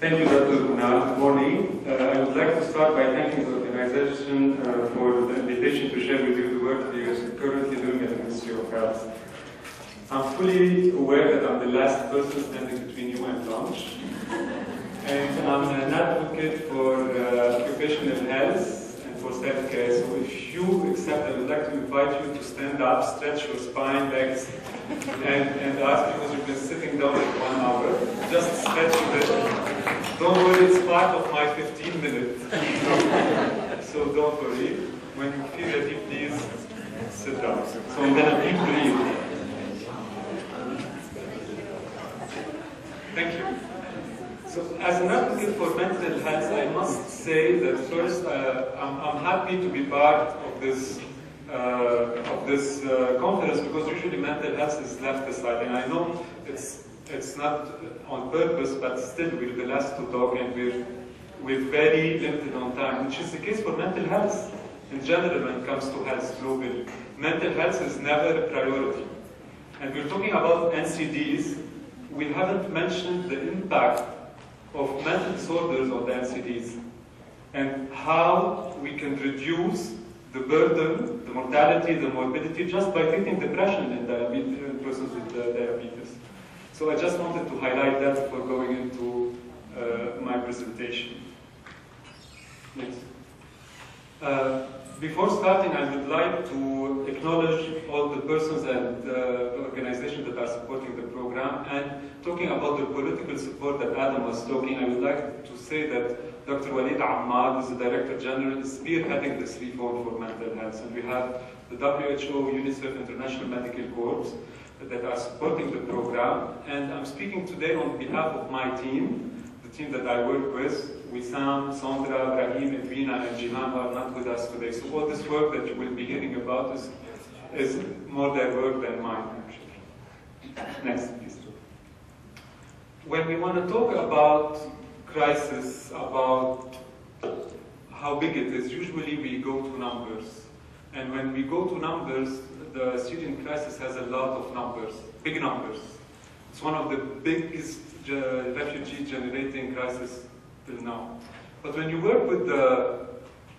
Thank you, Dr. Kunal. Good morning. I would like to start by thanking the organization for the invitation to share with you the work we are currently doing at the Ministry of Health. I'm fully aware that I'm the last person standing between you and lunch. And I'm an advocate for occupational health and for self-care. So if you accept, I would like to invite you to stand up, stretch your spine, legs, and ask, because you've been sitting down for 1 hour. Just stretch a bit. Don't worry, it's part of my 15 minutes. So don't worry. When you feel ready, please sit down. So I'm going to deep breathe. Thank you. So as an advocate for mental health, I must say that first, I'm happy to be part of this conference, because usually mental health is left aside. And I know it's not on purpose, but still we're the last to talk, and we're very limited on time, which is the case for mental health in general when it comes to health globally. Mental health is never a priority. And we're talking about NCDs. We haven't mentioned the impact of mental disorders on the NCDs and how we can reduce the burden, the mortality, the morbidity, just by treating depression in persons with diabetes. So I just wanted to highlight that before going into my presentation. Next. Before starting, I would like to acknowledge all the persons and the organizations that are supporting the program. And talking about the political support that Adam was talking, I would like to say that Dr. Walid Ammar, who is the Director General, is spearheading this reform for mental health. And we have the WHO, UNICEF, International Medical Corps that are supporting the program. And I'm speaking today on behalf of my team, the team that I work with, Wissam, Sandra, Brahim, Edwina, and Jihan, who are not with us today. So all this work that you will be hearing about is more their work than mine, actually. Next, please. When we want to talk about crisis, about how big it is, usually we go to numbers. And when we go to numbers, the Syrian crisis has a lot of numbers, big numbers. It's one of the biggest refugee-generating crises till now. But when you work with the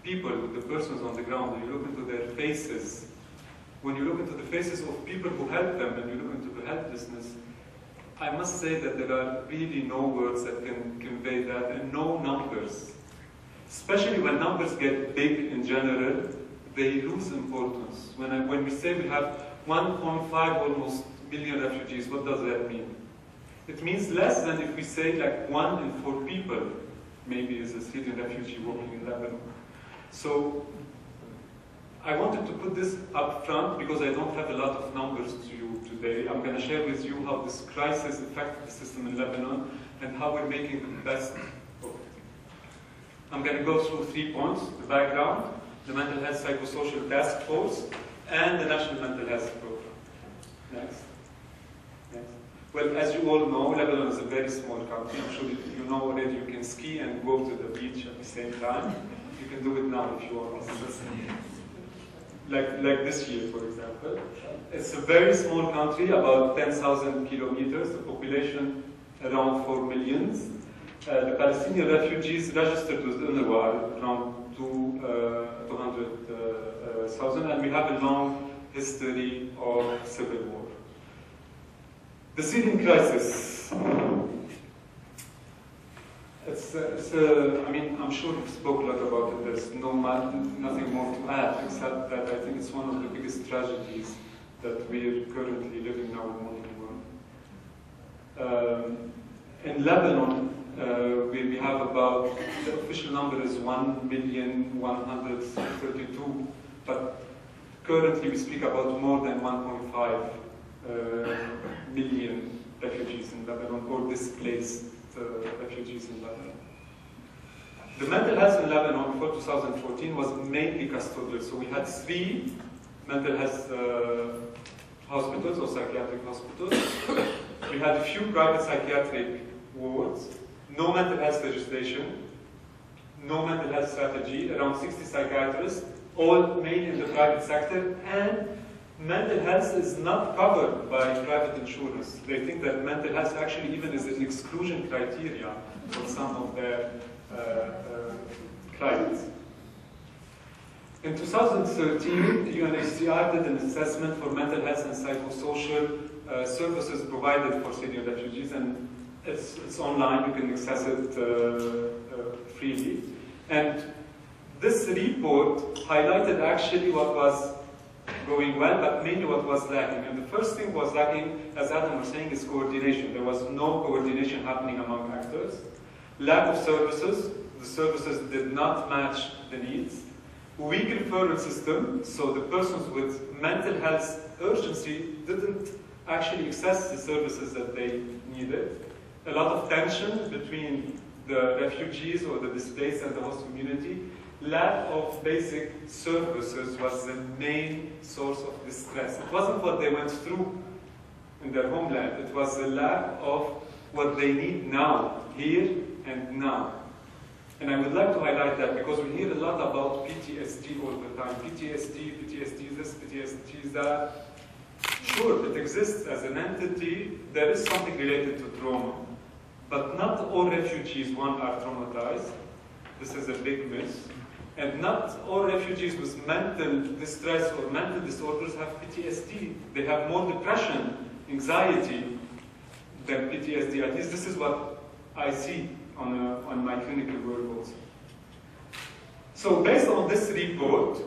people, with the persons on the ground, and you look into their faces, when you look into the faces of people who help them, and you look into the helplessness, I must say that there are really no words that can convey that, and no numbers. Especially when numbers get big in general, they lose importance. When we say we have 1.5 almost million refugees, what does that mean? It means less than if we say like 1 in 4 people maybe is a Syrian refugee working in Lebanon. So I wanted to put this up front because I don't have a lot of numbers to you today. I'm going to share with you how this crisis affected the system in Lebanon and how we're making the best of it. I'm going to go through 3 points: the background, the Mental Health Psychosocial Task Force, and the National Mental Health Program. Next. Well, as you all know, Lebanon is a very small country. I'm sure you know already you can ski and go to the beach at the same time. You can do it now if you want. Like this year, for example. It's a very small country, about 10,000 kilometers, the population around 4 million. The Palestinian refugees registered with UNRWA are around 200,000, and we have a long history of civil war. The Syrian crisis. I mean, I'm sure we spoke a lot about it. There's nothing more to add, except that I think it's one of the biggest tragedies that we're currently living now in modern world. In Lebanon, we have about, the official number is 1,132,000, but currently we speak about more than 1.5 million refugees in Lebanon, or displaced refugees in Lebanon. The mental health in Lebanon before 2014 was mainly custodial. So we had 3 mental health hospitals or psychiatric hospitals. We had a few private psychiatric wards, no mental health legislation, no mental health strategy, around 60 psychiatrists, all made in the private sector, and mental health is not covered by private insurance. They think that mental health actually even is an exclusion criteria for some of their clients. In 2013, UNHCR did an assessment for mental health and psychosocial services provided for Syrian refugees, and it's online, you can access it freely. And this report highlighted actually what was going well, but mainly what was lacking. And the first thing was lacking, as Adam was saying, is coordination. There was no coordination happening among actors. Lack of services. The services did not match the needs. Weak referral system, so the persons with mental health urgency didn't actually access the services that they needed. A lot of tension between the refugees or the displaced and the host community. Lack of basic services was the main source of distress. It wasn't what they went through in their homeland, it was the lack of what they need now, here and now. And I would like to highlight that because we hear a lot about PTSD all the time. PTSD this, PTSD that. Sure, it exists as an entity. There is something related to trauma. But not all refugees, one, are traumatized. This is a big myth. And not all refugees with mental distress or mental disorders have PTSD. They have more depression, anxiety than PTSD. At least this is what I see on my clinical work also. So based on this report,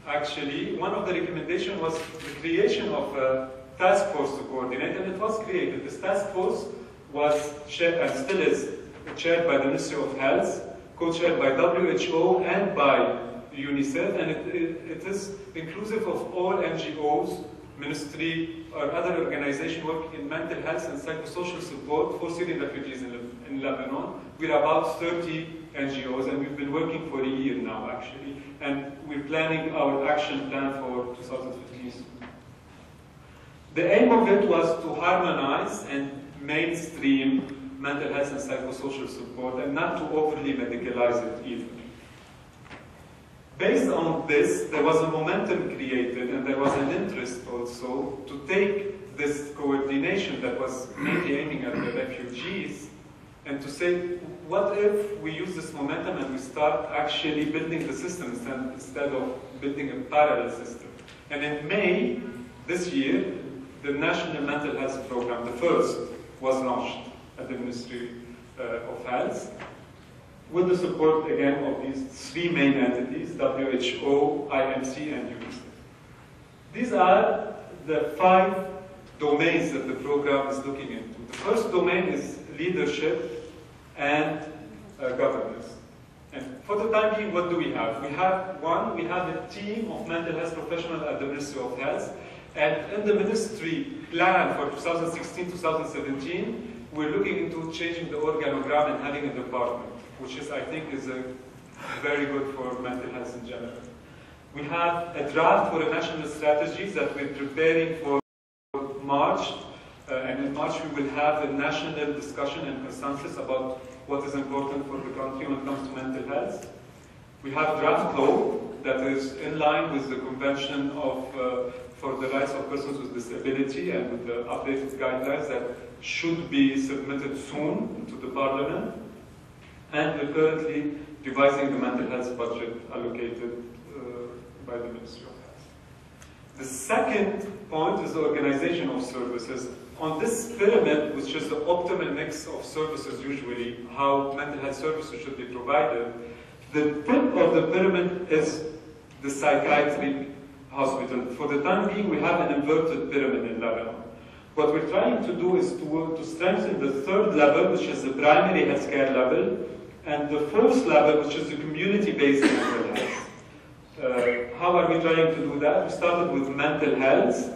actually, one of the recommendations was the creation of a task force to coordinate, and it was created. This task force was chaired, and still is, chaired by the Ministry of Health, co-chaired by WHO and by UNICEF, and it is inclusive of all NGOs, ministry, or other organizations working in mental health and psychosocial support for Syrian refugees in Lebanon. We're about 30 NGOs, and we've been working for a year now, actually, and we're planning our action plan for 2015. The aim of it was to harmonize and mainstream mental health and psychosocial support, and not to overly medicalize it either. Based on this, there was a momentum created, and there was an interest also to take this coordination that was mainly aiming at the refugees, and to say, what if we use this momentum and we start actually building the system instead of building a parallel system? And in May this year, the National Mental Health Program, the first, was launched at the Ministry of Health, with the support, again, of these three main entities, WHO, IMC, and UNICEF. These are the 5 domains that the program is looking into. The first domain is leadership and governance. And for the time being, what do we have? We have a team of mental health professionals at the Ministry of Health, and in the ministry plan for 2016-2017, we're looking into changing the organogram and having a department, which is, I think, is very good for mental health in general. We have a draft for a national strategy that we're preparing for March, and in March we will have a national discussion and consensus about what is important for the country when it comes to mental health. We have draft law that is in line with the Convention for the Rights of Persons with Disability and with the updated guidelines that should be submitted soon to the Parliament. And we're currently revising the mental health budget allocated by the Ministry of Health. The second point is the organization of services. On this pyramid, which is the optimal mix of services usually, how mental health services should be provided, the tip of the pyramid is the psychiatric hospital. For the time being, we have an inverted pyramid in Lebanon. What we're trying to do is to strengthen the third level, which is the primary healthcare level, and the fourth level, which is the community-based mental health. How are we trying to do that? We started with mental health.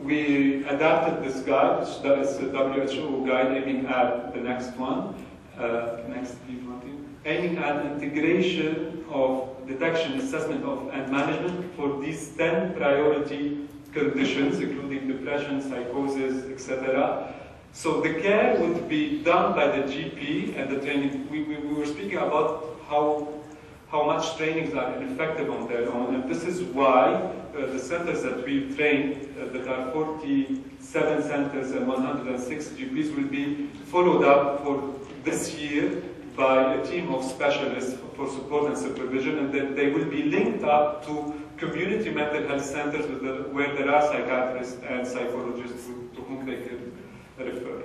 We adapted this guide, which is the WHO guide, aiming at the next one. Next, please, Martin. Aiming at integration of detection, assessment of, and management for these 10 priority conditions, including depression, psychosis, etc. So the care would be done by the GP, and the training. We were speaking about how how much trainings are ineffective on their own. And this is why the centers that we've trained, that are 47 centers and 106 GPs, will be followed up for this year by a team of specialists for support and supervision, and then they will be linked up to community mental health centers where there are psychiatrists and psychologists to whom they can refer.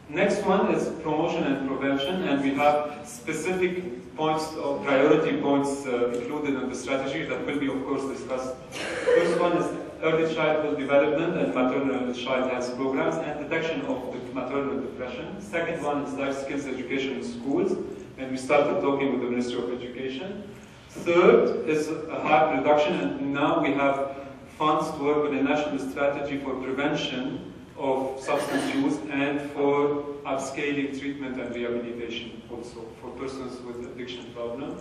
Next one is promotion and prevention, and we have specific points or priority points included in the strategy that will be, of course, discussed. First one is early childhood development and maternal child health programs and detection of the maternal depression. Second one is life skills education in schools, and we started talking with the Ministry of Education. Third is harm reduction, and now we have funds to work with a national strategy for prevention of substance use and for upscaling treatment and rehabilitation also for persons with addiction problem.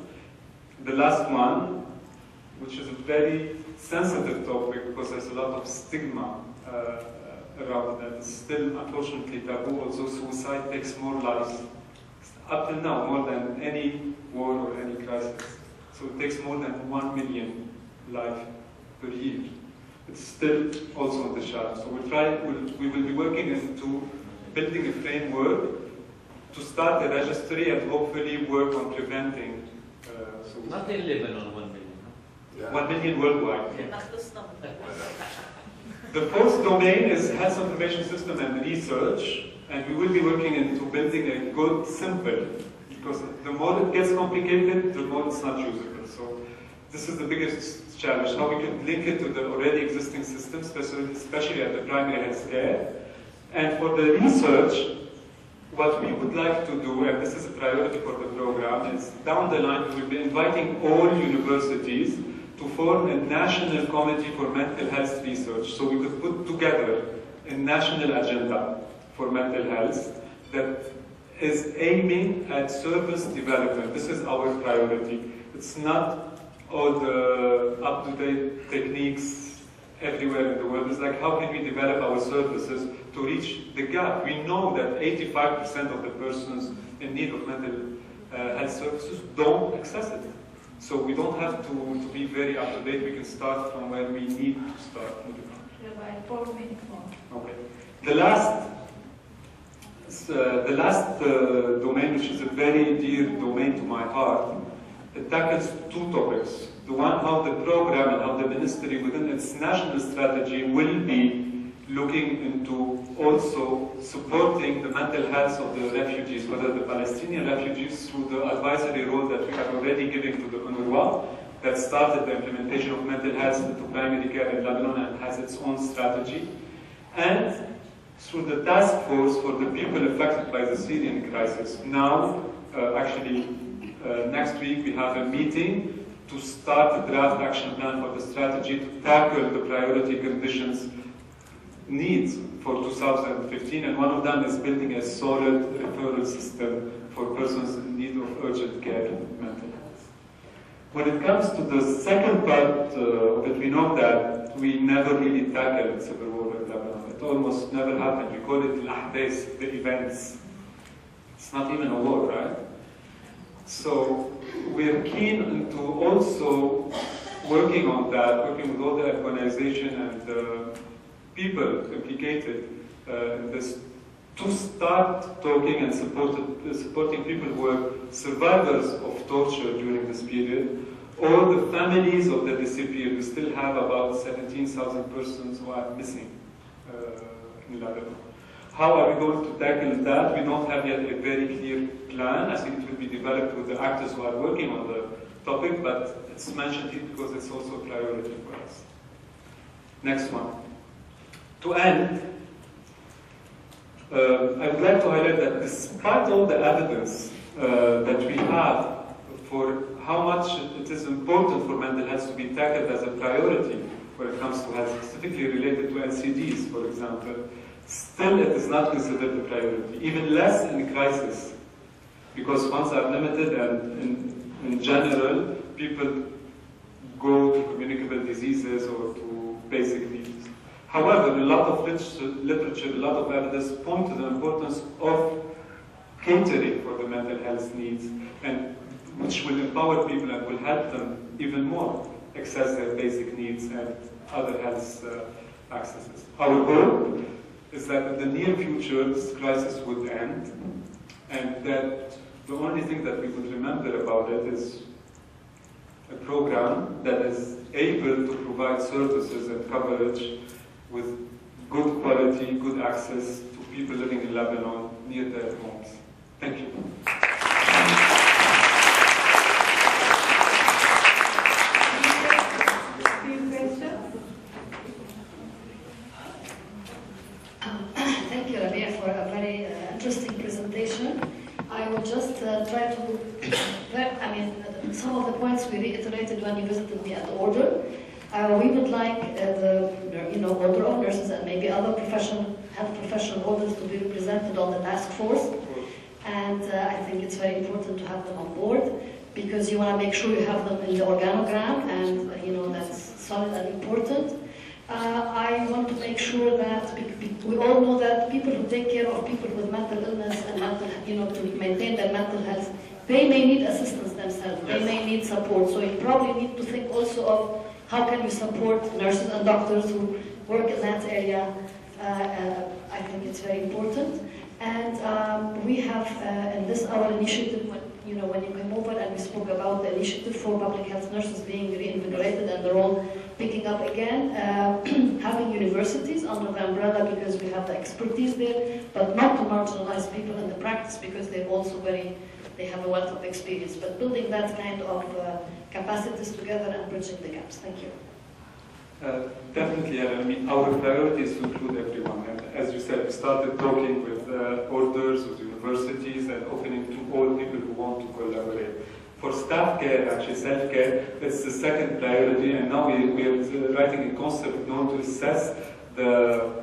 The last one, which is a very sensitive topic because there's a lot of stigma around that. It's still unfortunately taboo. Also, suicide takes more lives up till now, more than any war or any crisis. So it takes more than 1 million lives per year. It's still also on the chart. So we will be working into building a framework to start a registry and hopefully work on preventing. Not in Lebanon, 1 million. Yeah. 1 million worldwide. Yeah. The fourth domain is health information system and research, and we will be working into building a good, simple, because the more it gets complicated, the more it's not usable. So this is the biggest challenge, how we can link it to the already existing systems, especially at the primary health care. And for the research, what we would like to do, and this is a priority for the program, is down the line we will be inviting all universities to form a national committee for mental health research, so we could put together a national agenda for mental health that is aiming at service development. This is our priority. It's not all the up-to-date techniques everywhere in the world. It's like, how can we develop our services to reach the gap? We know that 85% of the persons in need of mental health services don't access it. So we don't have to be very up-to-date. We can start from where we need to start. Okay. The last domain, which is a very dear domain to my heart, it tackles two topics. The one, how the program and how the ministry within its national strategy will be looking into also supporting the mental health of the refugees, whether the Palestinian refugees, through the advisory role that we are already giving to the UNRWA, that started the implementation of mental health into primary care in Lebanon and has its own strategy, and through the task force for the people affected by the Syrian crisis. Now, next week we have a meeting to start a draft action plan for the strategy to tackle the priority conditions needs for 2015, and one of them is building a solid referral system for persons in need of urgent care and mental health. When it comes to the second part of it, we know that we never really tackled civil war in Lebanon. It almost never happened. We call it al-ahdath, the events. It's not even a war, right? So we're keen into also working on that, working with all the organization and people implicated in this, to start talking and supporting people who were survivors of torture during this period, or the families of the disappeared. We still have about 17,000 persons who are missing in Lebanon. How are we going to tackle that? We don't have yet a very clear plan. I think it will be developed with the actors who are working on the topic, but it's mentioned here because it's also a priority for us. Next one. To end, I would like to highlight that despite all the evidence that we have for how much it is important for mental health to be tackled as a priority when it comes to health, specifically related to NCDs, for example, still it is not considered a priority, even less in crisis, because funds are limited and in general, people go to communicable diseases or to basic needs. However, a lot of literature, a lot of evidence point to the importance of catering for the mental health needs. And which will empower people and will help them even more access their basic needs and other health accesses. Our hope is that in the near future this crisis would end, and that the only thing that we would remember about it is a program that is able to provide services and coverage with good quality, good access to people living in Lebanon near their homes. Thank you. Thank you, Rabia, for a very interesting presentation. I will just try to, some of the points we reiterated when you visited me at the order. We would like the order of nurses and maybe other health professional orders to be represented on the task force. And I think it's very important to have them on board, because you want to make sure you have them in the organogram, and that's solid and important. I want to make sure that we all know that people who take care of people with mental illness and to maintain their mental health, they may need assistance themselves. Yes. They may need support. So you probably need to think also of how can you support nurses and doctors who work in that area. I think it's very important. And we have in this our initiative, when you came over and we spoke about the initiative for public health nurses being reinvigorated and the role picking up again, having universities under the umbrella, because we have the expertise there, but not to marginalize people in the practice, because they're also they have a wealth of experience, but building that kind of capacities together and bridging the gaps. Thank you. Definitely, I mean, our priority is to include everyone. And as you said, we started talking with orders, with universities, and opening to all people who want to collaborate. For staff care, actually self-care, it's the second priority, and now we are writing a concept known to assess the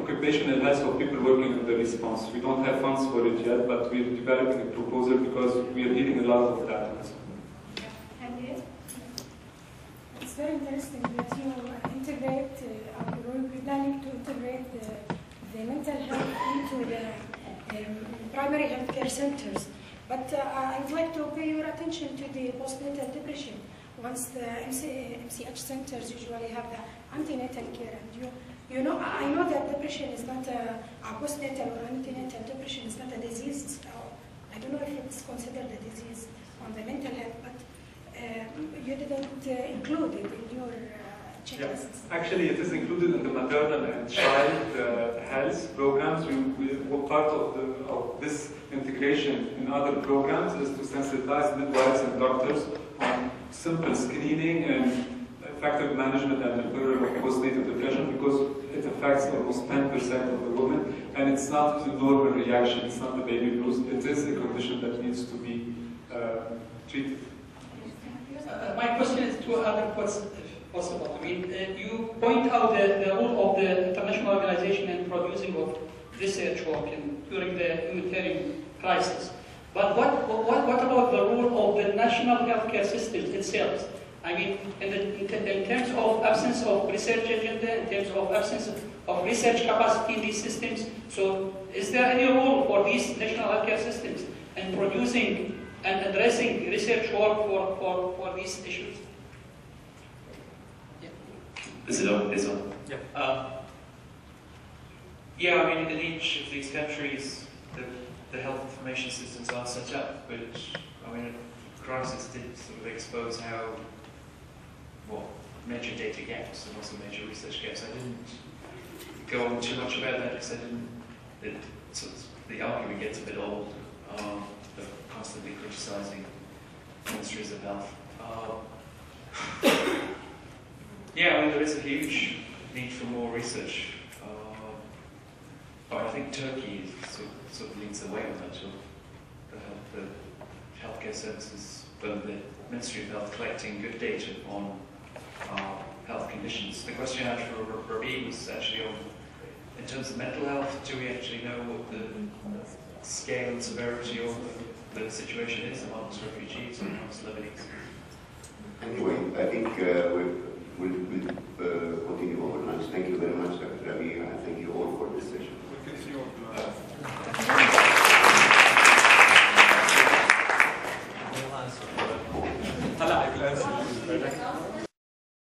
occupational health of people working in the response. We don't have funds for it yet, but we're developing a proposal because we are needing a lot of data. It's very interesting that you integrate, we're planning to integrate the mental health into the primary healthcare centers. But I would like to pay your attention to the postnatal depression. Once the MCH centers usually have the antenatal care, and I know that depression is not a postnatal or antenatal depression is not a disease. I don't know if it's considered a disease on the mental health, but you didn't include it in your checklists. Yeah. Actually, it is included in the maternal and child health programs. Part of this integration in other programs is to sensitize midwives and doctors on simple screening and effective management and referral of postnatal depression, because it affects almost 10% of the women, and it's not a normal reaction, it's not the baby blues, it is a condition that needs to be treated. My question is to other questions, if possible. I mean, you point out the role of the international organization in producing of research work during the humanitarian crisis. But what about the role of the national healthcare systems itself? I mean, in terms of absence of research agenda, in terms of absence of research capacity in these systems, so is there any role for these national healthcare systems in producing and addressing research work for these issues? Yeah. Is it on? Yeah. Yeah, I mean, in each of these countries, the health information systems are set up, but I mean, the crisis did sort of expose how, well, major data gaps and also major research gaps. I didn't go on too much about that because the argument gets a bit old, of constantly criticizing ministries of health. Yeah, I mean, there is a huge need for more research. But I think Turkey sort of leads the way on that. The healthcare services, but the Ministry of Health collecting good data on health conditions. The question I had for Rabi was actually on, in terms of mental health, do we actually know what the scale and severity of the situation is amongst refugees and amongst Lebanese? Anyway, I think we'll